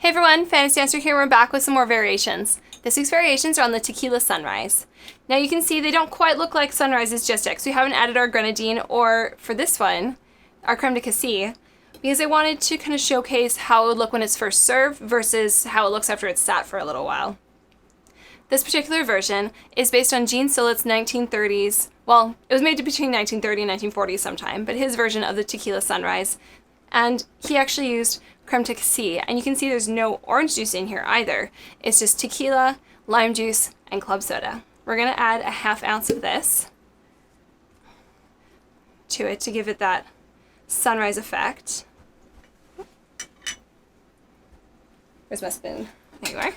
Hey everyone, Fantasy Dancer here. We're back with some more variations. This week's variations are on the Tequila Sunrise. Now you can see they don't quite look like sunrises just yet, because we haven't added our Grenadine or, for this one, our Creme de Cassis, because I wanted to kind of showcase how it would look when it's first served versus how it looks after it's sat for a little while. This particular version is based on Gene Sillett's 1930s, well, it was made between 1930 and 1940 sometime, but his version of the Tequila Sunrise. And he actually used Creme de Cassis, and you can see there's no orange juice in here either. It's just tequila, lime juice, and club soda. We're going to add a ½ ounce of this to it to give it that sunrise effect. Where's my spoon? There you are.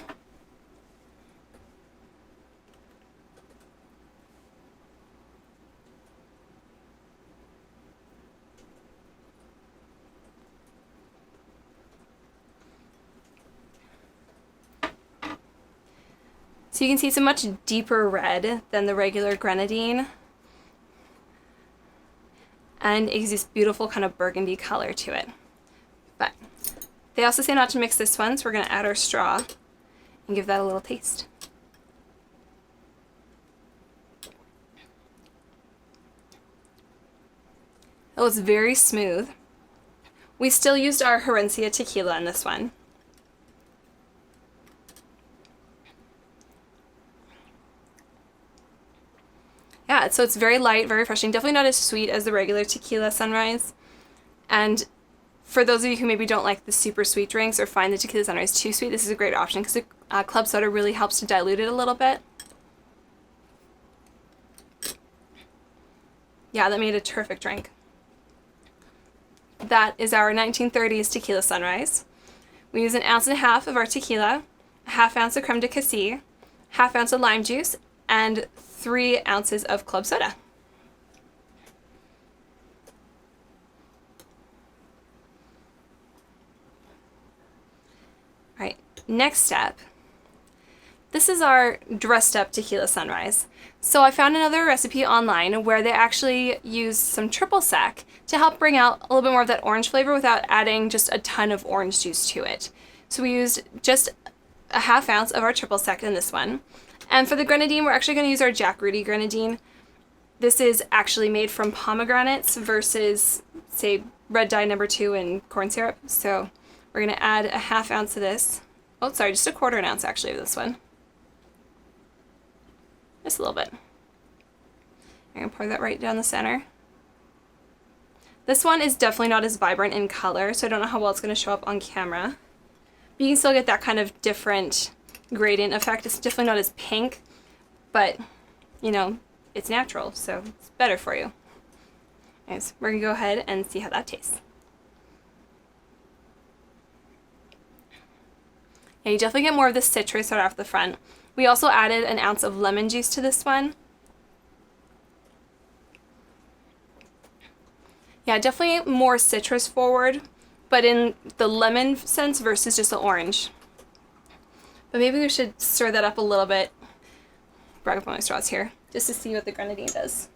So you can see it's a much deeper red than the regular Grenadine. And it gives this beautiful kind of burgundy color to it. But they also say not to mix this one, so we're going to add our straw and give that a little taste. Oh, it's very smooth. We still used our Herencia Tequila in this one. Yeah, so it's very light, very refreshing. Definitely not as sweet as the regular Tequila Sunrise. And for those of you who maybe don't like the super sweet drinks or find the Tequila Sunrise too sweet, this is a great option because club soda really helps to dilute it a little bit. Yeah, that made a terrific drink. That is our 1930s Tequila Sunrise. We use 1.5 ounces of our tequila, a ½ ounce of Creme de Cassis, ½ ounce of lime juice, and 3 ounces of club soda. Alright, next step. This is our dressed up Tequila Sunrise. So I found another recipe online where they actually use some triple sec to help bring out a little bit more of that orange flavor without adding just a ton of orange juice to it. So we used just a ½ ounce of our triple sec in this one. And for the Grenadine, we're actually going to use our Jack Rudy Grenadine. This is actually made from pomegranates versus, say, red dye number 2 and corn syrup. So we're going to add a ½ ounce of this. Oh, sorry, just a ¼ ounce actually of this one. Just a little bit. I'm going to pour that right down the center. This one is definitely not as vibrant in color, so I don't know how well it's going to show up on camera. But you can still get that kind of different gradient effect. It's definitely not as pink, but you know, it's natural, so it's better for you. Anyways, we're gonna go ahead and see how that tastes. Yeah, you definitely get more of the citrus right off the front. We also added 1 ounce of lemon juice to this one. Yeah, definitely more citrus forward, but in the lemon sense versus just the orange. But maybe we should stir that up a little bit. Brag up on my straws here, just to see what the Grenadine does.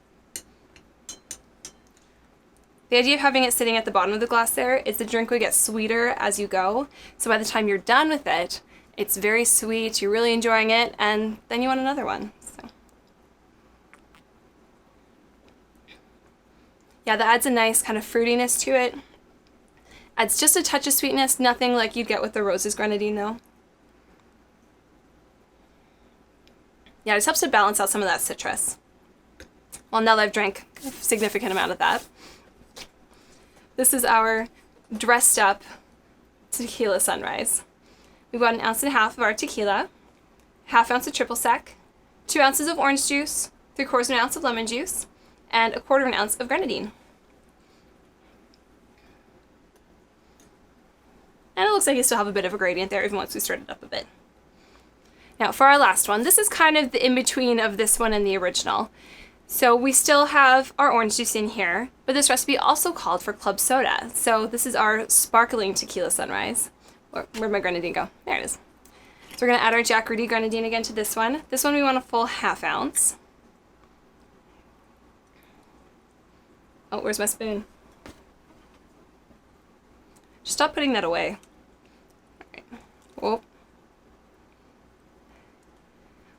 The idea of having it sitting at the bottom of the glass there is the drink would get sweeter as you go. So by the time you're done with it, it's very sweet, you're really enjoying it, and then you want another one. So yeah, that adds a nice kind of fruitiness to it. Adds just a touch of sweetness, nothing like you'd get with the Rose's Grenadine though. Yeah, it just helps to balance out some of that citrus. Well, now that I've drank a significant amount of that. This is our dressed up Tequila Sunrise. We've got 1.5 ounces of our tequila, ½ ounce of triple sec, 2 ounces of orange juice, 3/4 ounce of lemon juice, and 1/4 ounce of Grenadine. And it looks like you still have a bit of a gradient there even once we stirred it up a bit. Now for our last one, this is kind of the in-between of this one and the original. So we still have our orange juice in here, but this recipe also called for club soda. So this is our sparkling Tequila Sunrise. Where'd my Grenadine go? There it is. So we're going to add our Jack Rudy Grenadine again to this one. This one we want a full ½ ounce. Oh, where's my spoon? Just stop putting that away.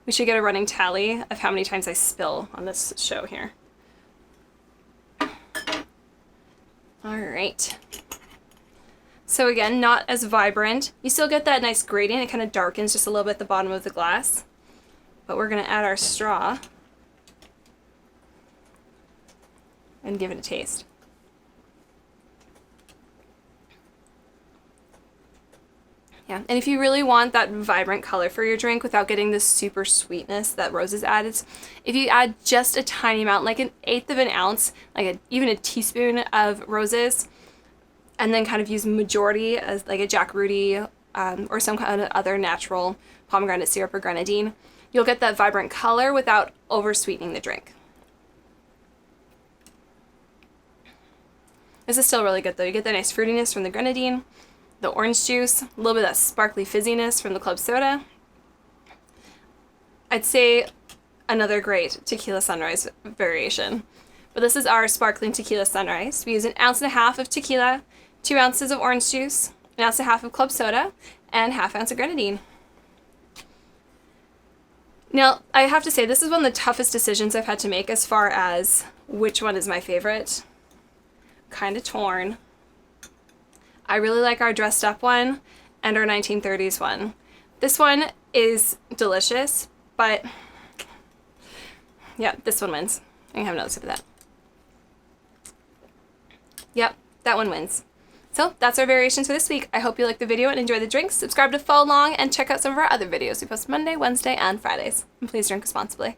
We should get a running tally of how many times I spill on this show here. All right. So again, not as vibrant. You still get that nice gradient. It kind of darkens just a little bit at the bottom of the glass. But we're going to add our straw and give it a taste. Yeah, and if you really want that vibrant color for your drink without getting this super sweetness that roses add, if you add just a tiny amount, like 1/8 of an ounce, like even a teaspoon of roses, and then kind of use majority as like a Jack Rudy or some kind of other natural pomegranate syrup or grenadine, you'll get that vibrant color without over sweetening the drink. This is still really good though. You get the nice fruitiness from the grenadine, the orange juice, a little bit of that sparkly fizziness from the club soda. I'd say another great Tequila Sunrise variation. But this is our sparkling Tequila Sunrise. We use 1.5 ounces of tequila, 2 ounces of orange juice, 1.5 ounces of club soda, and 1/2 ounce of grenadine. Now, I have to say, this is one of the toughest decisions I've had to make as far as which one is my favorite. Kind of torn. I really like our dressed up one and our 1930s one. This one is delicious, but yeah, this one wins. I can have another sip of that. Yep, that one wins. So that's our variations for this week. I hope you liked the video and enjoyed the drinks. Subscribe to follow along and check out some of our other videos. We post Monday, Wednesday, and Fridays. And please drink responsibly.